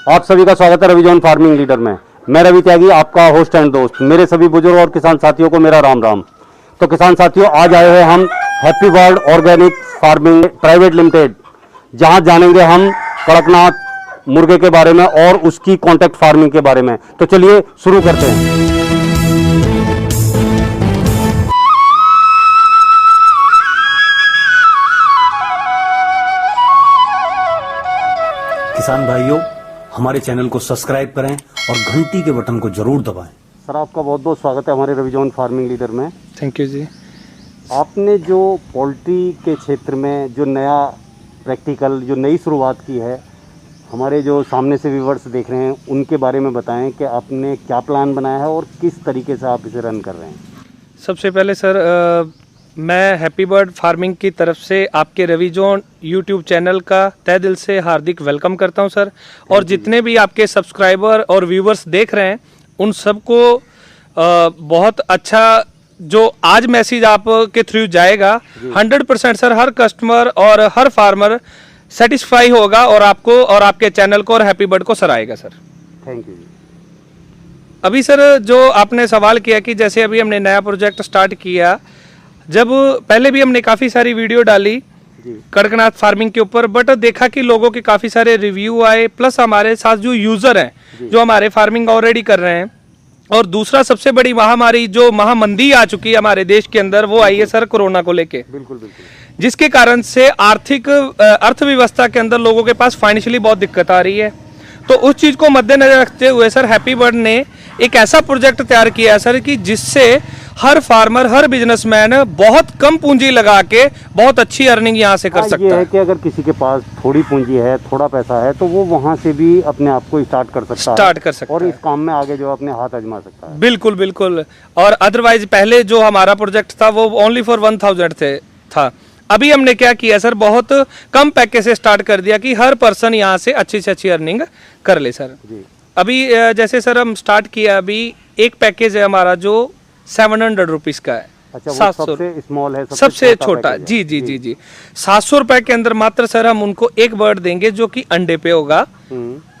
आप सभी का स्वागत है रवि जॉन फार्मिंग लीडर में। मैं रवि त्यागी, आपका होस्ट एंड दोस्त। मेरे सभी बुजुर्ग और किसान साथियों को मेरा राम राम। तो किसान साथियों, आज आए हैं हम happy bird organic farming private limited, जहां जानेंगे हम कड़कनाथ मुर्गे के बारे में और उसकी कॉन्ट्रैक्ट फार्मिंग के बारे में। तो चलिए शुरू करते हैं। किसान भाइयों, हमारे चैनल को सब्सक्राइब करें और घंटी के बटन को जरूर दबाएं। सर, आपका बहुत बहुत स्वागत है हमारे रवि जॉन फार्मिंग लीडर में। थैंक यू जी। आपने जो पोल्ट्री के क्षेत्र में जो नया प्रैक्टिकल जो नई शुरुआत की है, हमारे जो सामने से व्यूअर्स देख रहे हैं उनके बारे में बताएं कि आपने क्या प्लान बनाया है और किस तरीके से आप इसे रन कर रहे हैं। सबसे पहले सर, मैं हैप्पी बर्ड फार्मिंग की तरफ से आपके रवि जॉन यूट्यूब चैनल का तहे दिल से हार्दिक वेलकम करता हूं सर। और जितने भी आपके सब्सक्राइबर और व्यूवर्स देख रहे हैं उन सबको बहुत अच्छा जो आज मैसेज आपके थ्रू जाएगा, 100% सर हर कस्टमर और हर फार्मर सेटिस्फाई होगा और आपको और आपके चैनल को और हैप्पी बर्ड को सराहेगा सर। Thank you. अभी सर जो आपने सवाल किया कि जैसे अभी हमने नया प्रोजेक्ट स्टार्ट किया, जब पहले भी हमने काफ़ी सारी वीडियो डाली कड़कनाथ फार्मिंग के ऊपर, बट देखा कि लोगों के काफ़ी सारे रिव्यू आए, प्लस हमारे साथ जो यूज़र हैं जो हमारे फार्मिंग ऑलरेडी कर रहे हैं। और दूसरा सबसे बड़ी महामारी जो महामंदी आ चुकी है हमारे देश के अंदर, वो आई है सर कोरोना को लेके। बिल्कुल बिल्कुल। जिसके कारण से आर्थिक अर्थव्यवस्था के अंदर लोगों के पास फाइनेंशियली बहुत दिक्कत आ रही है। तो उस चीज़ को मद्देनजर रखते हुए सर हैप्पी बर्ड ने एक ऐसा प्रोजेक्ट तैयार किया है सर कि जिससे हर फार्मर, हर बिजनेसमैन बहुत कम पूंजी लगा के बहुत अच्छी अर्निंग यहाँ से कर सकता ये है कि अगर किसी के पास थोड़ी पूंजी है, थोड़ा पैसा है, तो वो वहाँ से भी अपने आप को स्टार्ट कर सकता है और इस काम में आगे जो अपने हाथ आजमा सकता है। बिल्कुल बिल्कुल। और अदरवाइज पहले जो हमारा प्रोजेक्ट था वो ओनली फॉर 1000 था। अभी हमने क्या किया सर, बहुत कम पैकेज से स्टार्ट कर दिया कि हर पर्सन यहाँ से अच्छी से अच्छी अर्निंग कर ले सर जी। अभी जैसे सर हम स्टार्ट किया, अभी एक पैकेज है हमारा जो 700 रुपीज का है। अच्छा, 700 सबसे स्मॉल है, सबसे छोटा। जी जी जी जी। 700 रुपए के अंदर मात्र सर हम उनको एक बर्ड देंगे जो कि अंडे पे होगा,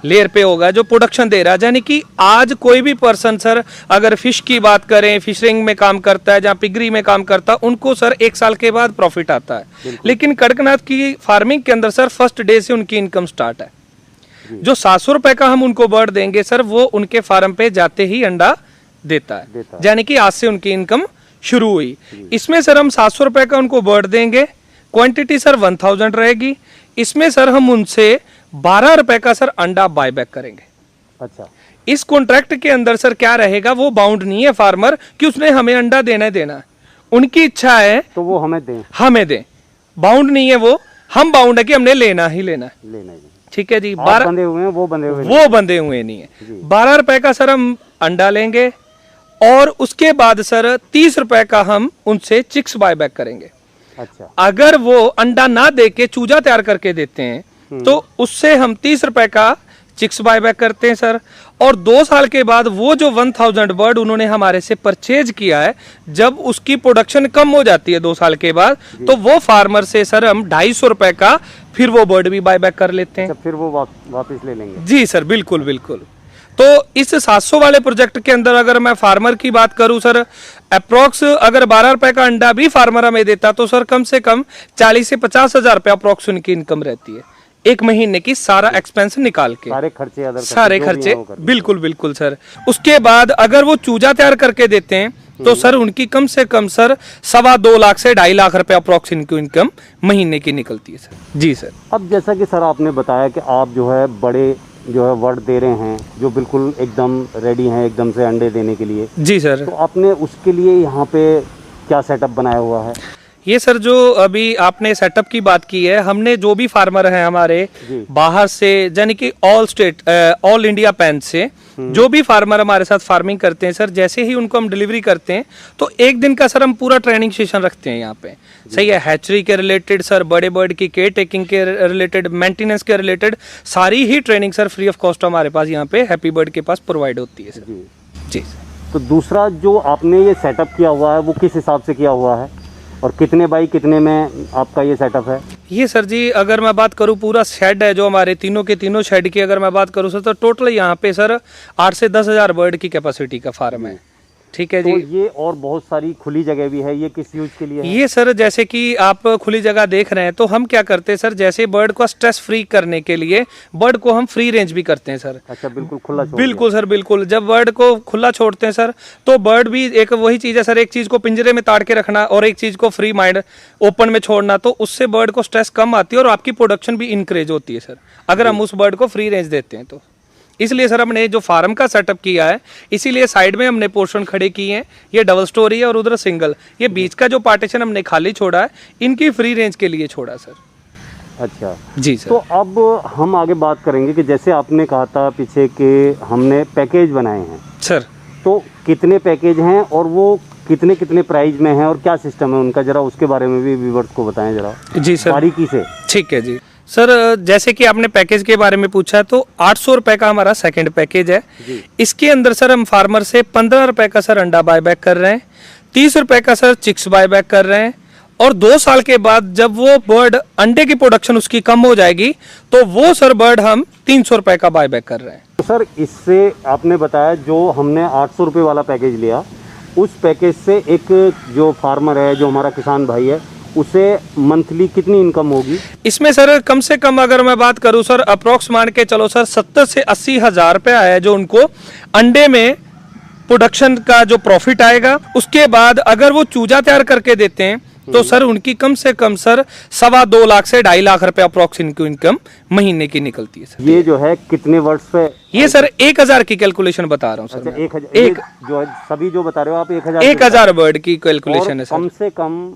लेयर पे होगा, जो प्रोडक्शन दे रहा है। यानी कि आज कोई भी पर्सन सर अगर फिश की बात करें, फिशरिंग में काम करता है, जहाँ पिगरी में काम करता है, उनको सर 1 साल के बाद प्रॉफिट आता है। लेकिन कड़कनाथ की फार्मिंग के अंदर सर फर्स्ट डे से उनकी इनकम स्टार्ट है। जो 700 रुपए का हम उनको बर्ड देंगे सर, वो उनके फार्म पे जाते ही अंडा देता है। यानी कि आज से उनकी इनकम शुरू हुई। इसमें सर हम 700 रुपए का उनको बर्ड देंगे, क्वांटिटी सर 1000 रहेगी। इसमें सर हम उनसे 12 रुपए का सर अंडा बायबैक करेंगे। अच्छा, इस कॉन्ट्रैक्ट के अंदर सर क्या रहेगा, वो बाउंड नहीं है फार्मर कि उसने हमें अंडा देना है। उनकी इच्छा है तो वो हमें दें। बाउंड नहीं है हम बाउंड है कि हमने लेना ही लेना है। ठीक है जी। 12 बंधे हुए हैं, वो बंधे हुए नहीं है। 12 रुपए का सर हम अंडा लेंगे और उसके बाद सर 30 रुपए का हम उनसे चिक्स बायबैक करेंगे। अच्छा, अगर वो अंडा ना दे के चूजा तैयार करके देते हैं तो उससे हम 30 रुपए का चिक्स बायबैक करते हैं सर। और 2 साल के बाद वो जो 1000 बर्ड उन्होंने हमारे से परचेज किया है, जब उसकी प्रोडक्शन कम हो जाती है 2 साल के बाद, तो वो फार्मर से सर हम 250 रुपए का फिर वो बर्ड भी बायबैक कर लेते हैं। फिर वो वापस ले लेंगे। जी सर, बिल्कुल बिल्कुल। तो इस 700 वाले प्रोजेक्ट के अंदर अगर मैं फार्मर की बात करूं सर, अप्रोक्स अगर 12 रुपए का अंडा भी फार्मर हमें देता तो सर कम से कम 40 से 50 हजार रुपया अप्रोक्स उनकी इनकम रहती है एक महीने की, सारा एक्सपेंस निकाल के, सारे खर्चे। बिल्कुल बिल्कुल सर। उसके बाद अगर वो चूजा तैयार करके देते हैं तो सर उनकी कम से कम सर 2.25 लाख से 2.5 लाख रुपए अप्रोक्स इनकी इनकम महीने की निकलती है सर। जी सर। अब जैसा कि सर आपने बताया कि आप जो है बड़े जो है वर्ड दे रहे हैं जो बिल्कुल एकदम रेडी हैं एकदम से अंडे देने के लिए। जी सर। तो आपने उसके लिए यहाँ पे क्या सेटअप बनाया हुआ है? ये सर जो अभी आपने सेटअप की बात की है, हमने जो भी फार्मर हैं हमारे बाहर से, यानी कि ऑल इंडिया पैन से जो भी फार्मर हमारे साथ फार्मिंग करते हैं सर, जैसे ही उनको हम डिलीवरी करते हैं तो एक दिन का सर हम पूरा ट्रेनिंग सेशन रखते हैं यहाँ पे। सही है, हैचरी के रिलेटेड सर, बड़े बर्ड की केयर टेकिंग के रिलेटेड, मेंटेनेंस के रिलेटेड सारी ही training sir free of cost हमारे पास यहाँ पे हैप्पी बर्ड के पास प्रोवाइड होती है सर। जी। तो दूसरा जो आपने ये सेटअप किया हुआ है वो किस हिसाब से किया हुआ है और कितने बाई कितने में आपका ये सेटअप है? ये सर जी अगर मैं बात करूं पूरा शेड है जो हमारे तीनों के तीनों शेड की अगर मैं बात करूं सर तो टोटल यहाँ पे सर 8 से 10,000 बर्ड की कैपेसिटी का फार्म है। ठीक है तो जी। ये और बहुत सारी खुली जगह भी है, ये किस यूज के लिए है? ये सर जैसे कि आप खुली जगह देख रहे हैं तो हम क्या करते हैं सर, जैसे बर्ड को स्ट्रेस फ्री करने के लिए बर्ड को हम फ्री रेंज भी करते हैं सर। अच्छा, बिल्कुल खुला छोड़ बिल्कुल सर बिल्कुल। जब बर्ड को खुला छोड़ते हैं सर तो बर्ड भी एक वही चीज है सर, एक चीज को पिंजरे में ताड़ के रखना और एक चीज को फ्री माइंड ओपन में छोड़ना, तो उससे बर्ड को स्ट्रेस कम आती है और आपकी प्रोडक्शन भी इंक्रीज होती है सर, अगर हम उस बर्ड को फ्री रेंज देते हैं तो। इसलिए सर हमने जो फार्म का सेटअप किया है, इसीलिए साइड में हमने पोर्शन खड़े किए हैं, ये डबल स्टोरी है और उधर सिंगल, ये बीच का जो पार्टीशन हमने खाली छोड़ा है इनकी फ्री रेंज के लिए छोड़ा सर। अच्छा जी सर। तो अब हम आगे बात करेंगे कि जैसे आपने कहा था पीछे कि हमने पैकेज बनाए हैं सर, तो कितने पैकेज हैं और वो कितने कितने प्राइस में हैं और क्या सिस्टम है उनका, जरा उसके बारे में भी व्यूअर्स को बताएं जरा जी सर बारीकी से। ठीक है जी सर। जैसे कि आपने पैकेज के बारे में पूछा तो 800 रुपए का हमारा सेकंड पैकेज है। इसके अंदर सर हम फार्मर से 15 रुपए का सर अंडा बायबैक कर रहे हैं, 30 रुपए का सर चिक्स बायबैक कर रहे हैं, और 2 साल के बाद जब वो बर्ड अंडे की प्रोडक्शन उसकी कम हो जाएगी तो वो सर बर्ड हम 300 रुपए का बायबैक कर रहे हैं। तो सर इससे आपने बताया जो हमने 800 रुपये वाला पैकेज लिया, उस पैकेज से एक जो फार्मर है, जो हमारा किसान भाई है, उसे मंथली कितनी इनकम होगी? इसमें सर कम से कम अगर मैं बात करूं सर अप्रोक्स मान के चलो सर 70 से 80 हजार रुपया है जो उनको अंडे में प्रोडक्शन का जो प्रॉफिट आएगा। उसके बाद अगर वो चूजा तैयार करके देते हैं तो सर उनकी कम से कम सर 2.25 लाख से 2.5 लाख रुपया अप्रोक्स इनकी इनकम महीने की निकलती है सर। ये जो है कितने वर्ष पे? ये सर 1000 की कैलकुलेशन बता रहा हूँ सर। अच्छा, एक जो है सभी जो बता रहे हो आप 1000 बर्ड की कैलकुलेशन है सर। कम से कम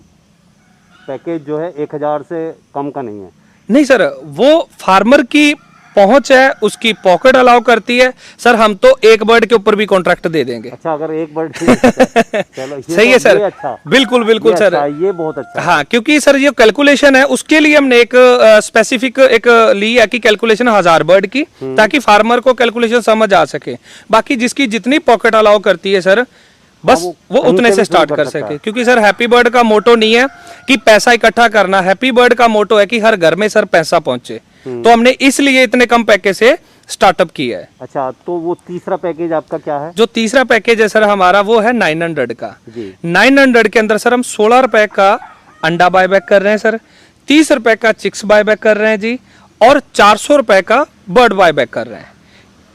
पैकेज जो है 1000 से कम का नहीं है? नहीं सर, वो फार्मर की पहुंच है, उसकी पॉकेट अलाउ करती है सर। हम तो एक बर्ड के ऊपर भी कॉन्ट्रैक्ट दे देंगे। अच्छा, अगर एक बर्ड चलो सही है सर। अच्छा, बिल्कुल बिल्कुल सर, ये बहुत अच्छा। हाँ, क्योंकि सर ये कैलकुलेशन है उसके लिए हमने एक स्पेसिफिक एक ली है कि कैलकुलेशन 1000 बर्ड की, ताकि फार्मर को कैलकुलेशन समझ आ सके। बाकी जिसकी जितनी पॉकेट अलाउ करती है सर बस वो उतने से स्टार्ट कर सके। क्योंकि सर हैप्पी बर्ड का मोटो नहीं है कि पैसा इकट्ठा करना, हैप्पी बर्ड का मोटो है कि हर घर में सर पैसा पहुंचे। तो हमने इसलिए इतने कम पैकेज से स्टार्टअप किया है। अच्छा, तो वो तीसरा पैकेज आपका क्या है? जो तीसरा पैकेज है सर हमारा वो है 900 का। 900 के अंदर सर हम 16 रुपए का अंडा बायबैक कर रहे हैं सर, 30 रुपए का चिक्स बायबैक कर रहे हैं जी, और 400 रुपए का बर्ड बायबैक कर रहे हैं।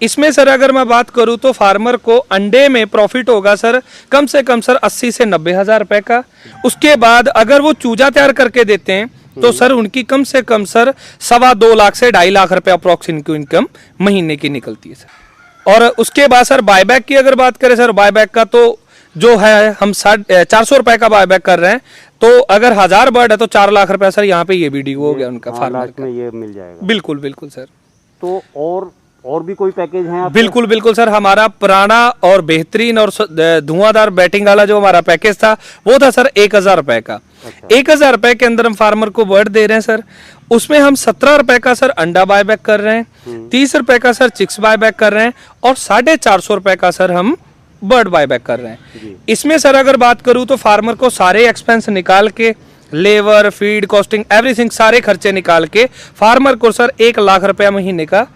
इसमें सर अगर मैं बात करूं तो फार्मर को अंडे में प्रॉफिट होगा सर कम से कम सर 80 से 90 हजार रुपए का। उसके बाद अगर वो चूजा तैयार करके देते हैं तो सर उनकी कम से कम सर 2.25 लाख से 2.5 लाख रुपए अप्रोक्स इनकी इनकम महीने की निकलती है सर। और उसके बाद सर बायबैक की अगर बात करें सर, बायबैक का तो जो है हम 400 रुपए का बायबैक कर रहे हैं। तो अगर 1000 बर्ड है तो 4 लाख रुपए सर यहाँ पे ये भी ड्यू हो गया उनका फार्मर का। ये मिल जाएगा। बिल्कुल बिल्कुल सर। तो और भी कोई पैकेज है? बिल्कुल बिल्कुल सर, हमारा पुराना और बेहतरीन और धुआंधार बैटिंग वाला जो हमारा पैकेज था वो था सर 1000 रुपए का। 1000 रुपए के अंदर हम फार्मर को बर्ड दे रहे हैं सर। उसमें हम 17 रुपए का सर अंडा बायबैक कर रहे हैं, 30 रुपए का सर चिक्स बायबैक कर रहे हैं, और 450 रुपए का सर हम बर्ड बायबैक कर रहे हैं। इसमें सर अगर बात करूं तो फार्मर को सारे एक्सपेंस निकाल के, लेबर, फीड, कॉस्टिंग, एवरीथिंग, सारे खर्चे निकाल के फार्मर को सर 1 लाख रुपया महीने का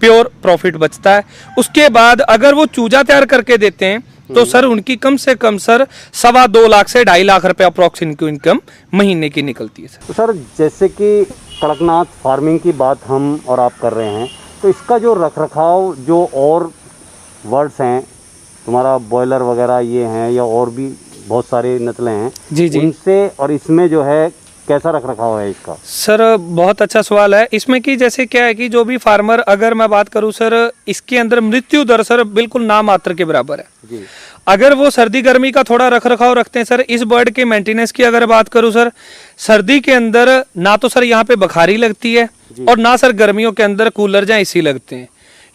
प्योर प्रॉफिट बचता है। उसके बाद अगर वो चूजा तैयार करके देते हैं तो सर उनकी कम से कम सर 2.25 लाख से 2.5 लाख रुपए अप्रोक्स इनकी इनकम महीने की निकलती है सर। तो सर जैसे कि कड़कनाथ फार्मिंग की बात हम और आप कर रहे हैं, तो इसका जो रखरखाव जो और वर्ड्स हैं, तुम्हारा बॉयलर वगैरह ये हैं या और भी बहुत सारे नस्लें हैं जी जी, इनसे और इसमें जो है कैसा रख रखाव है इसका? सर बहुत अच्छा सवाल है। इसमें कि जैसे क्या है कि जो भी फार्मर, अगर मैं बात करूं सर, इसके अंदर मृत्यु दर सर बिल्कुल नाम मात्र के बराबर है जी। अगर वो सर्दी गर्मी का थोड़ा रख रखाव रखते हैं सर, इस बर्ड के मेंटेनेंस की अगर बात करूं सर, सर्दी के अंदर ना तो सर यहाँ पे बुखारी लगती है और ना सर गर्मियों के अंदर कूलर या एसी लगते हैं।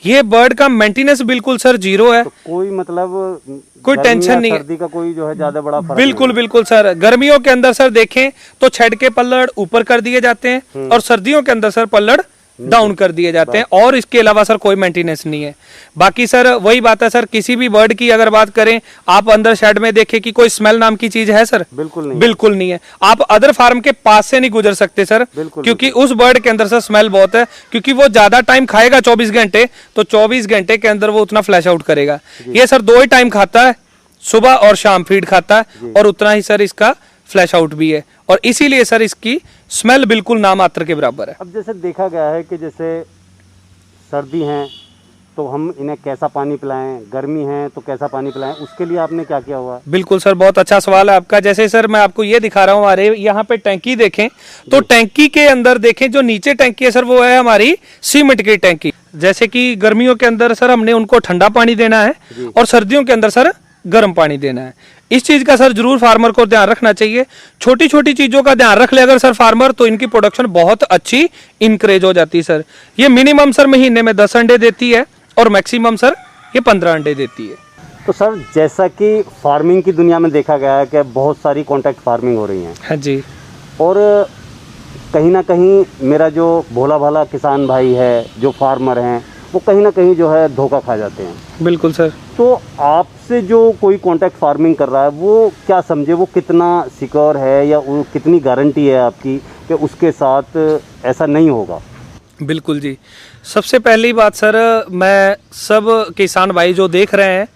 ये बर्ड का मेंटेनेंस बिल्कुल सर 0 है। तो कोई मतलब कोई टेंशन नहीं, सर्दी का कोई जो है ज्यादा बड़ा फर्क बिल्कुल बिल्कुल सर। गर्मियों के अंदर सर देखें तो छड़ के पल्लड़ ऊपर कर दिए जाते हैं और सर्दियों के अंदर सर पल्लड़ डाउन कर दिए जाते हैं, और इसके अलावा सर कोई मेंटेनेंस नहीं है। बाकी सर वही बात है सर, किसी भी बर्ड की अगर बात करें, आप अंदर शेड में देखें कि कोई स्मेल नाम की चीज है सर? बिल्कुल नहीं, बिल्कुल नहीं है। आप अदर फार्म के पास से नहीं गुजर सकते सर, क्योंकि उस बर्ड के अंदर सर स्मेल बहुत है, क्योंकि वो ज्यादा टाइम खाएगा 24 घंटे, तो 24 घंटे के अंदर वो उतना फ्लैश आउट करेगा। ये सर 2 ही टाइम खाता है, सुबह और शाम फीड खाता है, और उतना ही सर इसका फ्लैश आउट भी है, और इसीलिए सर इसकी स्मेल बिल्कुल नामात्र के बराबर है। अब जैसे देखा गया है कि जैसे सर्दी है तो हम इन्हें कैसा पानी पिलाएं, गर्मी है तो कैसा पानी पिलाएं, उसके लिए आपने क्या किया हुआ? बिल्कुल सर, बहुत अच्छा सवाल है आपका। जैसे सर मैं आपको ये दिखा रहा हूँ, हमारे यहाँ पे टैंकी देखें तो टैंकी के अंदर देखें, जो नीचे टैंकी है सर वो है हमारी सीमेंट की टैंकी। जैसे कि गर्मियों के अंदर सर हमने उनको ठंडा पानी देना है, और सर्दियों के अंदर सर गर्म पानी देना है। इस चीज का सर जरूर फार्मर को ध्यान रखना चाहिए। छोटी छोटी चीजों का ध्यान रख ले अगर सर फार्मर, तो इनकी प्रोडक्शन बहुत अच्छी इंक्रेज हो जाती है सर। ये मिनिमम सर महीने में 10 अंडे देती है, और मैक्सिमम सर ये 15 अंडे देती है। तो सर जैसा कि फार्मिंग की दुनिया में देखा गया है कि बहुत सारी कॉन्ट्रैक्ट फार्मिंग हो रही है, हाँ जी, और कहीं ना कहीं मेरा जो भोला भाला किसान भाई है, जो फार्मर हैं, वो कहीं ना कहीं जो है धोखा खा जाते हैं। बिल्कुल सर। तो आपसे जो कोई कॉन्ट्रैक्ट फार्मिंग कर रहा है वो क्या समझे, वो कितना सिक्योर है, या वो कितनी गारंटी है आपकी कि उसके साथ ऐसा नहीं होगा? बिल्कुल जी, सबसे पहली बात सर, मैं सब किसान भाई जो देख रहे हैं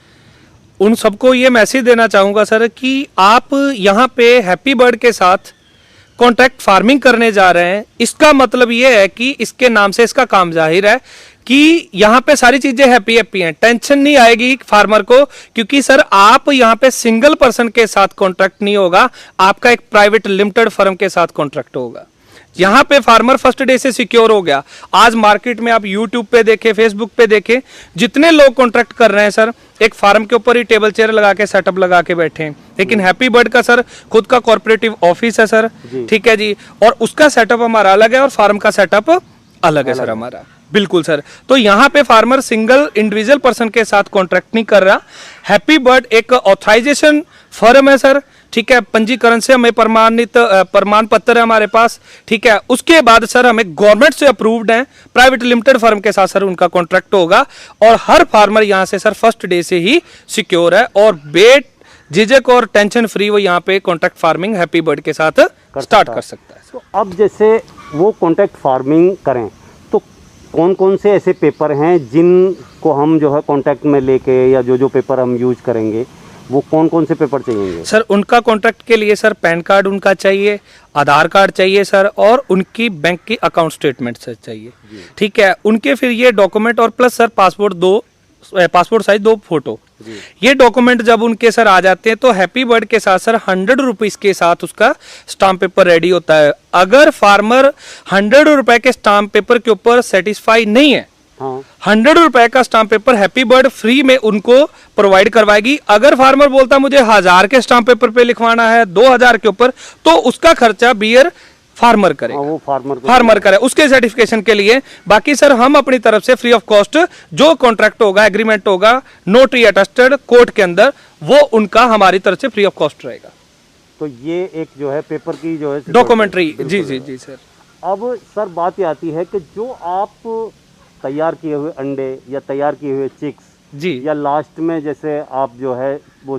उन सबको ये मैसेज देना चाहूँगा सर कि आप यहाँ पे हैप्पी बर्ड के साथ कॉन्ट्रैक्ट फार्मिंग करने जा रहे हैं, इसका मतलब ये है कि इसके नाम से इसका काम जाहिर है कि यहाँ पे सारी चीजें हैप्पी हैप्पी हैं, टेंशन नहीं आएगी फार्मर को, क्योंकि सर आप यहाँ पे सिंगल पर्सन के साथ कॉन्ट्रैक्ट नहीं होगा, आपका एक प्राइवेट लिमिटेड फर्म के साथ कॉन्ट्रैक्ट होगा। यहाँ पे फार्मर फर्स्ट डे से सिक्योर हो गया। आज मार्केट में आप यूट्यूब पे देखें, फेसबुक पे देखें, जितने लोग कॉन्ट्रैक्ट कर रहे हैं सर, एक फार्म के ऊपर ही टेबल चेयर लगा के सेटअप लगा के बैठे हैं। लेकिन हैप्पी बर्ड का सर खुद का कॉर्पोरेटिव ऑफिस है सर, ठीक है जी, और उसका सेटअप हमारा अलग है और फार्म का सेटअप अलग है सर हमारा। बिल्कुल सर, तो यहाँ पे फार्मर सिंगल इंडिविजुअल पर्सन के साथ कॉन्ट्रैक्ट नहीं कर रहा। हैप्पी बर्ड एक ऑथराइजेशन फर्म है सर, ठीक है, पंजीकरण से हमें प्रमाणित प्रमाण पत्र है हमारे पास, ठीक है। उसके बाद सर हमें गवर्नमेंट से अप्रूव्ड है, प्राइवेट लिमिटेड फर्म के साथ सर उनका कॉन्ट्रैक्ट होगा, और हर फार्मर यहाँ से सर फर्स्ट डे से ही सिक्योर है, और बेट झिझक और टेंशन फ्री वो यहाँ पे कॉन्ट्रैक्ट फार्मिंग हैप्पी बर्ड के साथ स्टार्ट कर सकता है। तो अब जैसे वो कॉन्ट्रैक्ट फार्मिंग करें तो कौन कौन से ऐसे पेपर हैं जिनको हम जो है कॉन्ट्रैक्ट में लेके, या जो पेपर हम यूज करेंगे वो कौन कौन से पेपर चाहिए सर? उनका कॉन्ट्रैक्ट के लिए सर पैन कार्ड उनका चाहिए, आधार कार्ड चाहिए सर, और उनकी बैंक की अकाउंट स्टेटमेंट सर चाहिए, ठीक है। उनके फिर ये डॉक्यूमेंट और plus sir passport size 2 photo, ये डॉक्यूमेंट जब उनके सर आ जाते हैं तो हैप्पी बर्ड के साथ सर 100 रुपीज के साथ उसका स्टाम्प पेपर रेडी होता है। अगर फार्मर 100 रुपए के स्टाम्प पेपर के ऊपर सेटिस्फाई नहीं है, 100 रुपए का stamp paper happy bird free में उनको प्रोवाइड करवाएगी। अगर फार्मर बोलता मुझे 1000 के स्टाम्प पेपर पे लिखवाना है, 2000 के ऊपर, तो उसका खर्चा बियर फार्मर करेगा, वो फार्मर करे उसके सर्टिफिकेशन के लिए। बाकी सर हम अपनी तरफ से फ्री ऑफ कॉस्ट जो कॉन्ट्रैक्ट होगा, एग्रीमेंट होगा, नोटरी अटेस्टेड कोर्ट के अंदर, वो उनका हमारी तरफ से फ्री ऑफ कॉस्ट रहेगा। तो ये एक जो है पेपर की जो है डॉक्यूमेंट्री, जी जी जी सर। अब सर बात ये आती है कि जो आप तैयार किए हुए अंडे या तैयार किए हुए चिक्स जी, या लास्ट में जैसे आप जो है वो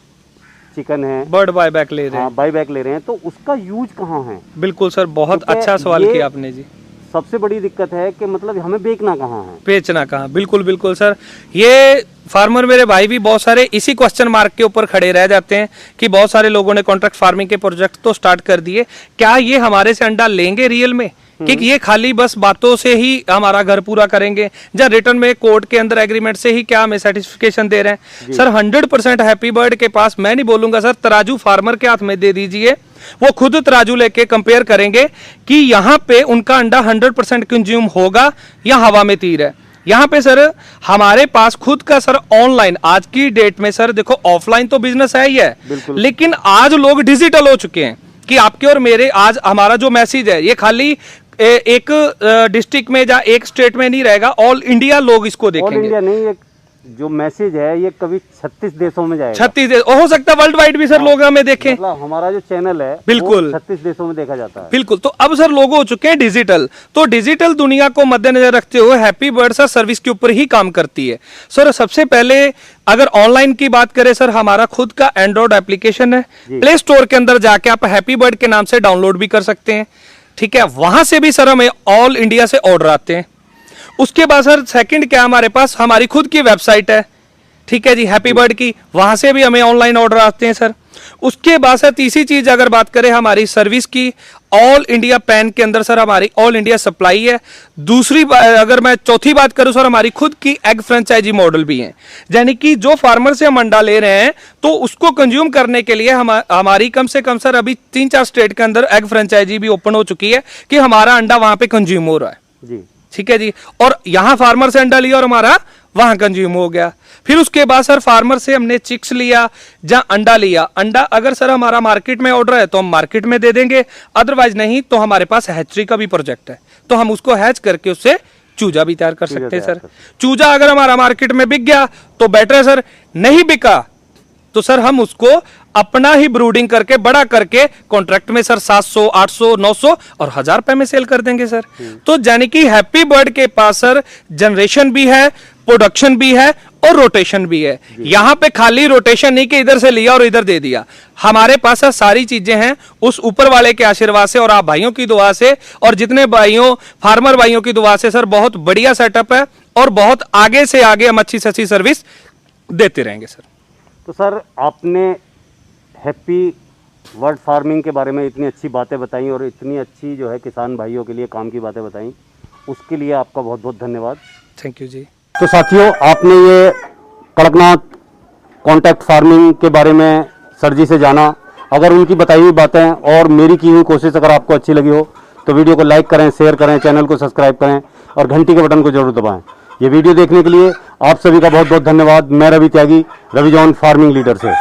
चिकन है बर्ड बाय बैक ले रहे हैं, बाय बैक ले रहे हैं, तो उसका यूज कहाँ है? बिल्कुल सर, बहुत अच्छा सवाल किया आपने जी। सबसे बड़ी दिक्कत है कि मतलब हमें बेचना कहाँ है, बेचना कहाँ, बिल्कुल बिल्कुल सर। ये फार्मर मेरे भाई भी बहुत सारे इसी क्वेश्चन मार्क के ऊपर खड़े रह जाते हैं कि बहुत सारे लोगों ने कॉन्ट्रैक्ट फार्मिंग के प्रोजेक्ट तो स्टार्ट कर दिए, क्या ये हमारे से अंडा लेंगे रियल में, कि ये खाली बस बातों से ही हमारा घर पूरा करेंगे, या रिटर्न में कोर्ट के अंदर एग्रीमेंट से ही क्या हमें सर्टिफिकेशन दे रहे हैं? सर 100% हैप्पी बर्ड के पास, मैं नहीं बोलूंगा सर, तराजू फार्मर के हाथ में दे दीजिए, वो खुद तराजू लेके कंपेयर करेंगे कि यहाँ पे उनका अंडा 100% कंज्यूम होगा या हवा में तीर है। यहाँ पे सर हमारे पास खुद का सर ऑनलाइन, आज की डेट में सर देखो ऑफलाइन तो बिजनेस है ही है, लेकिन आज लोग डिजिटल हो चुके हैं कि आपके और मेरे, आज हमारा जो मैसेज है ये खाली एक डिस्ट्रिक्ट में या एक स्टेट में नहीं रहेगा, ऑल इंडिया लोग इसको देखेंगे। ऑल इंडिया नहीं, जो मैसेज है ये कभी 36 देशों में जाएगा। 36 देश, हो सकता है वर्ल्ड वाइड भी सर लोग हमें देखें। मतलब हमारा जो चैनल है बिल्कुल 36 देशों में देखा जाता है। बिल्कुल। तो अब सर लोग हो चुके हैं डिजिटल, तो डिजिटल दुनिया को मद्देनजर रखते हुए हैप्पी बर्ड सर सर्विस के ऊपर ही काम करती है। सर सबसे पहले अगर ऑनलाइन की बात करें सर, हमारा खुद का एंड्रॉइड एप्लीकेशन है, प्ले स्टोर के अंदर जाके आप हैप्पी बर्ड के नाम से डाउनलोड भी कर सकते हैं। ठीक है, वहां से भी सर हमें ऑल इंडिया से ऑर्डर आते हैं। उसके बाद सर सेकंड क्या, हमारे पास हमारी खुद की वेबसाइट है, ठीक है जी, हैप्पी बर्ड की, वहां से भी हमें ऑनलाइन ऑर्डर आते हैं सर। उसके बाद सर तीसरी चीज अगर बात करें हमारी सर्विस की, ऑल इंडिया पैन के अंदर सर हमारी ऑल इंडिया सप्लाई है। दूसरी अगर मैं चौथी बात करूं सर, हमारी खुद की एग फ्रेंचाइजी मॉडल भी है, यानी कि जो फार्मर से हम अंडा ले रहे हैं तो उसको कंज्यूम करने के लिए हमारी कम से कम सर अभी 3-4 स्टेट के अंदर एग फ्रेंचाइजी भी ओपन हो चुकी है कि हमारा अंडा वहां पे कंज्यूम हो रहा है जी। ठीक है जी, और यहां फार्मर से अंडा लिया और हमारा वहां कंज्यूम हो गया। फिर उसके बाद सर फार्मर से हमने चिक्स लिया, जहां अंडा लिया, अंडा अगर सर हमारा मार्केट में ऑर्डर है तो हम मार्केट में दे देंगे, अदरवाइज नहीं तो हमारे पास हैचरी का भी प्रोजेक्ट है, तो हम उसको हैच करके उससे चूजा भी तैयार कर सकते हैं सर। चूजा अगर हमारा मार्केट में बिक गया तो बेटर है सर, नहीं बिका तो सर हम उसको अपना ही ब्रूडिंग करके बड़ा करके कॉन्ट्रैक्ट में सर 700, 800, 900 और 1000 रुपए में सेल कर देंगे सर। तो यानी कि हैप्पी बर्ड के पास सर जनरेशन भी है, प्रोडक्शन भी है और रोटेशन भी है। यहां पे खाली रोटेशन नहीं कि इधर से लिया और इधर दे दिया, हमारे पास सर सारी चीजें हैं उस ऊपर वाले के आशीर्वाद से और आप भाइयों की दुआ से और जितने भाइयों फार्मर भाइयों की दुआ से सर बहुत बढ़िया सेटअप है और बहुत आगे से आगे हम अच्छी से अच्छी सर्विस देते रहेंगे सर। तो सर आपने हैप्पी बर्ड फार्मिंग के बारे में इतनी अच्छी बातें बताई और इतनी अच्छी जो है किसान भाइयों के लिए काम की बातें बताई, उसके लिए आपका बहुत बहुत धन्यवाद। थैंक यू जी। तो साथियों, आपने ये कड़कनाथ कॉन्टैक्ट फार्मिंग के बारे में सर जी से जाना। अगर उनकी बताई हुई बातें और मेरी की हुई कोशिश अगर आपको अच्छी लगी हो तो वीडियो को लाइक करें, शेयर करें, चैनल को सब्सक्राइब करें और घंटी के बटन को जरूर दबाएं। ये वीडियो देखने के लिए आप सभी का बहुत बहुत धन्यवाद। मैं रवि त्यागी, रवि जॉन फार्मिंग लीडर से।